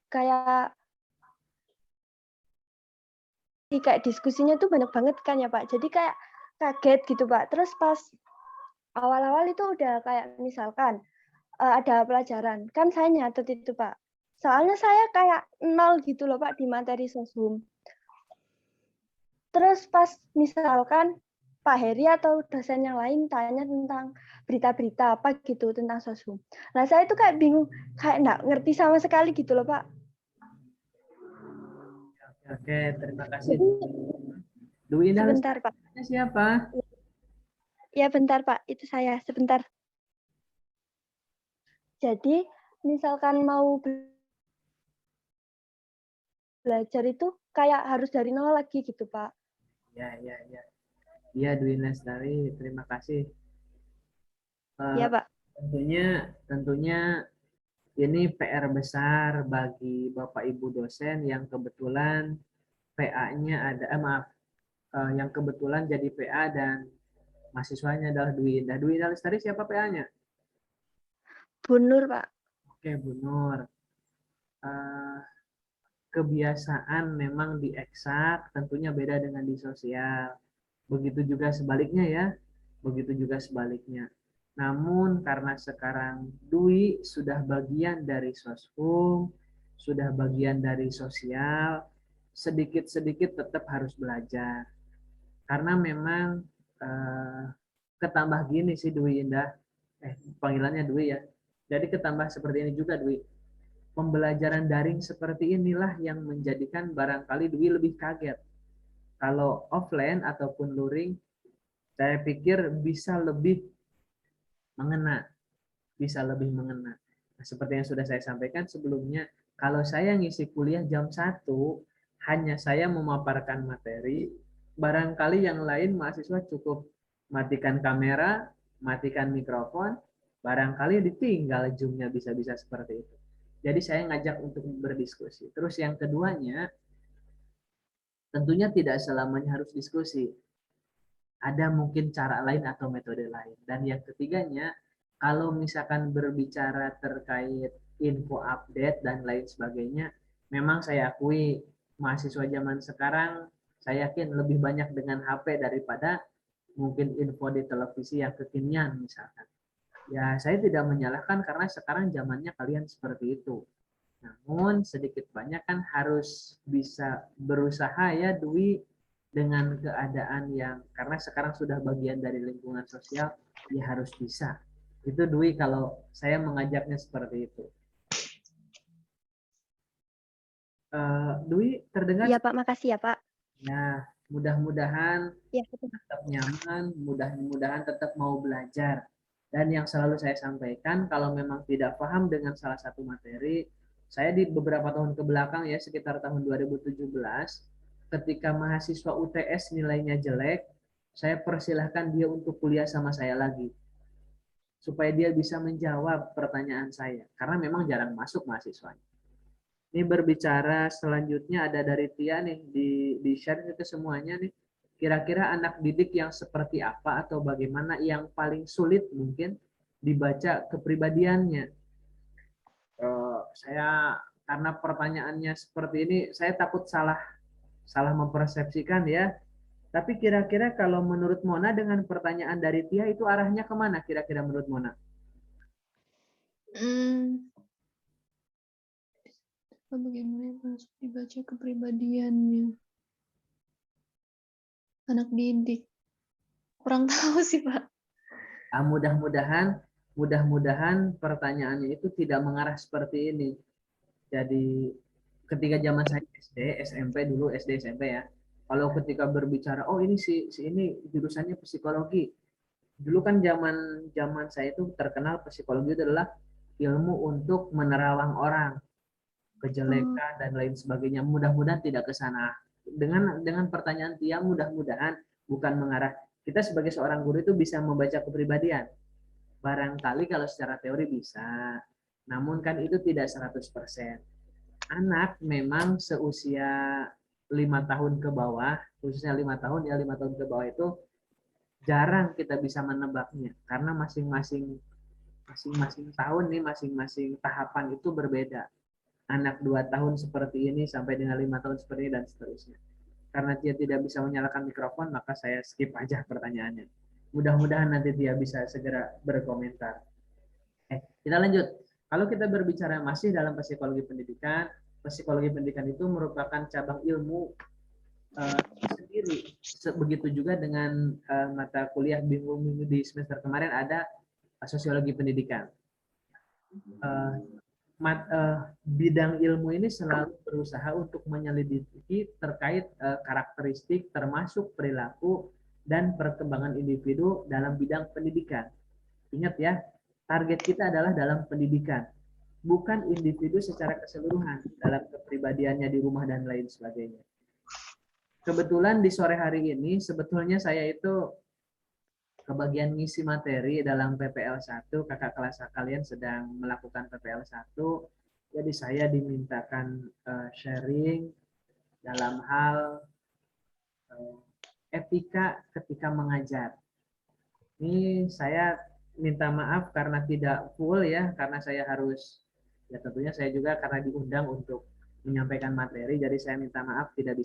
kayak diskusinya tuh banyak banget kan ya Pak. Jadi kayak kaget gitu Pak. Terus pas awal-awal itu udah kayak misalkan ada pelajaran, kan saya nyatet itu Pak. Soalnya saya kayak 0 gitu loh Pak di materi soshum. Terus pas misalkan Pak Heri atau dosen yang lain tanya tentang berita-berita apa gitu tentang soshum. Nah saya itu kayak bingung, kayak nggak ngerti sama sekali gitu loh Pak. Oke, terima kasih. Jadi, Dwi Indah sebentar Pak. siapa? Ya bentar Pak, itu saya sebentar. Jadi misalkan mau belajar itu kayak harus dari nol lagi gitu Pak. Ya. Iya, Dwi Lestari, terima kasih. Iya Pak. Tentunya ini PR besar bagi Bapak Ibu dosen yang kebetulan PA-nya ada, yang kebetulan jadi PA dan mahasiswanya adalah Dwi Indah. Dwi Indah Lestari siapa PA-nya? Bu Nur Pak. Oke, Bu Nur. Kebiasaan memang di eksak tentunya beda dengan di sosial. Begitu juga sebaliknya ya. Begitu juga sebaliknya. Namun karena sekarang Dwi sudah bagian dari soshum, sudah bagian dari sosial, sedikit-sedikit tetap harus belajar. Karena memang ketambah gini sih Dwi Indah, panggilannya Dwi ya. Jadi ketambah seperti ini juga Dwi. Pembelajaran daring seperti inilah yang menjadikan barangkali Dwi lebih kaget. Kalau offline ataupun luring, saya pikir bisa lebih mengena. Nah, seperti yang sudah saya sampaikan sebelumnya, kalau saya ngisi kuliah jam 1, hanya saya memaparkan materi, barangkali yang lain mahasiswa cukup matikan kamera, matikan mikrofon, barangkali ditinggal Zoom-nya bisa-bisa seperti itu. Jadi saya ngajak untuk berdiskusi. Terus yang keduanya, tentunya tidak selamanya harus diskusi. Ada mungkin cara lain atau metode lain. Dan yang ketiganya, kalau misalkan berbicara terkait info update dan lain sebagainya, memang saya akui mahasiswa zaman sekarang, saya yakin lebih banyak dengan HP daripada mungkin info di televisi yang kekinian misalkan. Ya, saya tidak menyalahkan karena sekarang zamannya kalian seperti itu. Namun sedikit banyak kan harus bisa berusaha ya Dwi dengan keadaan yang karena sekarang sudah bagian dari lingkungan sosial, ya harus bisa. Itu Dwi kalau saya mengajaknya seperti itu. Dwi terdengar? Iya Pak, makasih ya Pak. Ya, mudah-mudahan Iya, betul. tetap nyaman, mudah-mudahan tetap mau belajar. Dan yang selalu saya sampaikan, kalau memang tidak paham dengan salah satu materi, saya di beberapa tahun ke belakang ya, sekitar tahun 2017, ketika mahasiswa UTS nilainya jelek, saya persilahkan dia untuk kuliah sama saya lagi. Supaya dia bisa menjawab pertanyaan saya. Karena memang jarang masuk mahasiswanya. Ini berbicara selanjutnya ada dari Tia nih, di share ke semuanya nih. Kira-kira anak didik yang seperti apa atau bagaimana yang paling sulit mungkin dibaca kepribadiannya. Saya karena pertanyaannya seperti ini, saya takut salah mempersepsikan ya. Tapi kira-kira kalau menurut Mona dengan pertanyaan dari Tia itu arahnya kemana kira-kira menurut Mona? Bagaimana yang harus dibaca kepribadiannya anak didik? Kurang tahu sih Pak. Mudah-mudahan pertanyaannya itu tidak mengarah seperti ini. Jadi ketika zaman saya SD, SMP dulu SD SMP ya. Kalau ketika berbicara, oh ini si ini jurusannya psikologi. Dulu kan zaman saya itu terkenal psikologi itu adalah ilmu untuk menerawang orang, kejelekan dan lain sebagainya. Mudah-mudahan tidak ke sana. Dengan pertanyaan Tia, mudah-mudahan bukan mengarah. Kita sebagai seorang guru itu bisa membaca kepribadian. Barangkali kalau secara teori bisa. Namun kan itu tidak 100%. Anak memang seusia 5 tahun ke bawah, khususnya 5 tahun ya 5 tahun ke bawah itu jarang kita bisa menebaknya karena masing-masing tahun nih masing-masing tahapan itu berbeda. Anak 2 tahun seperti ini sampai dengan 5 tahun seperti ini dan seterusnya. Karena dia tidak bisa menyalakan mikrofon, maka saya skip aja pertanyaannya. Mudah-mudahan nanti dia bisa segera berkomentar. Kita lanjut. Kalau kita berbicara masih dalam psikologi pendidikan itu merupakan cabang ilmu sendiri. Begitu juga dengan mata kuliah minggu di semester kemarin ada sosiologi pendidikan. Bidang ilmu ini selalu berusaha untuk menyelidiki terkait karakteristik termasuk perilaku dan perkembangan individu dalam bidang pendidikan. Ingat ya, target kita adalah dalam pendidikan, bukan individu secara keseluruhan dalam kepribadiannya di rumah dan lain sebagainya. Kebetulan di sore hari ini sebetulnya saya itu kebagian ngisi materi dalam PPL 1, kakak kelas kalian sedang melakukan PPL 1, jadi saya dimintakan sharing dalam hal etika ketika mengajar. Ini saya minta maaf karena tidak full ya, karena saya harus, ya tentunya saya juga karena diundang untuk menyampaikan materi, jadi saya minta maaf tidak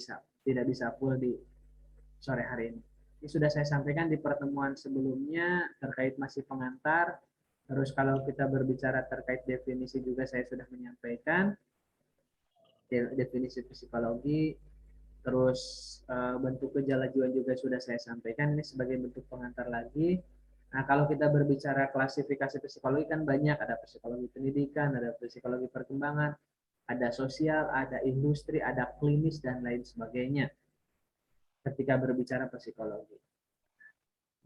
bisa full di sore hari ini. Ini sudah saya sampaikan di pertemuan sebelumnya terkait masih pengantar. Terus kalau kita berbicara terkait definisi juga saya sudah menyampaikan definisi psikologi. Terus bentuk gejala jiwa juga sudah saya sampaikan, ini sebagai bentuk pengantar lagi. Nah, kalau kita berbicara klasifikasi psikologi kan banyak, ada psikologi pendidikan, ada psikologi perkembangan, ada sosial, ada industri, ada klinis, dan lain sebagainya ketika berbicara psikologi.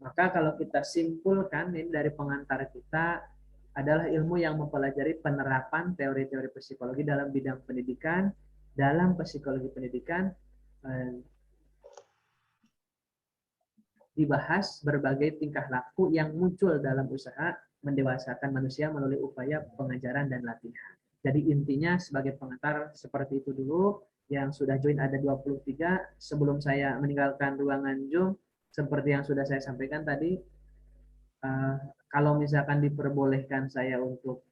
Maka kalau kita simpulkan ini dari pengantar kita adalah ilmu yang mempelajari penerapan teori-teori psikologi dalam bidang pendidikan, dalam psikologi pendidikan, dibahas berbagai tingkah laku yang muncul dalam usaha mendewasakan manusia melalui upaya pengajaran dan latihan. Jadi intinya sebagai pengantar seperti itu dulu. Yang sudah join ada 23. Sebelum saya meninggalkan ruangan Zoom, seperti yang sudah saya sampaikan tadi, kalau misalkan diperbolehkan saya untuk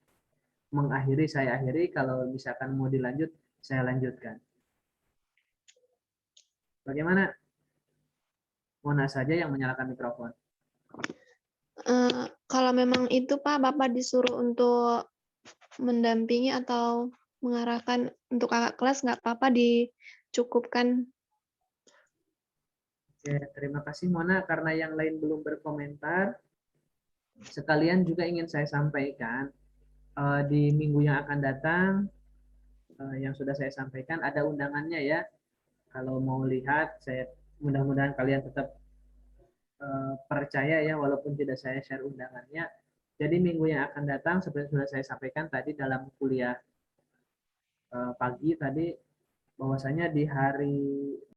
mengakhiri, saya akhiri. Kalau misalkan mau dilanjut, saya lanjutkan. Bagaimana? Mona saja yang menyalakan mikrofon. Kalau memang itu Pak, Bapak disuruh untuk mendampingi atau mengarahkan untuk kakak kelas, nggak apa-apa, dicukupkan. Oke, terima kasih Mona. Karena yang lain belum berkomentar, sekalian juga ingin saya sampaikan di minggu yang akan datang yang sudah saya sampaikan ada undangannya ya. Kalau mau lihat, saya mudah-mudahan kalian tetap percaya ya walaupun tidak saya share undangannya. Jadi minggu yang akan datang seperti sudah saya sampaikan tadi dalam kuliah pagi tadi bahwasanya di hari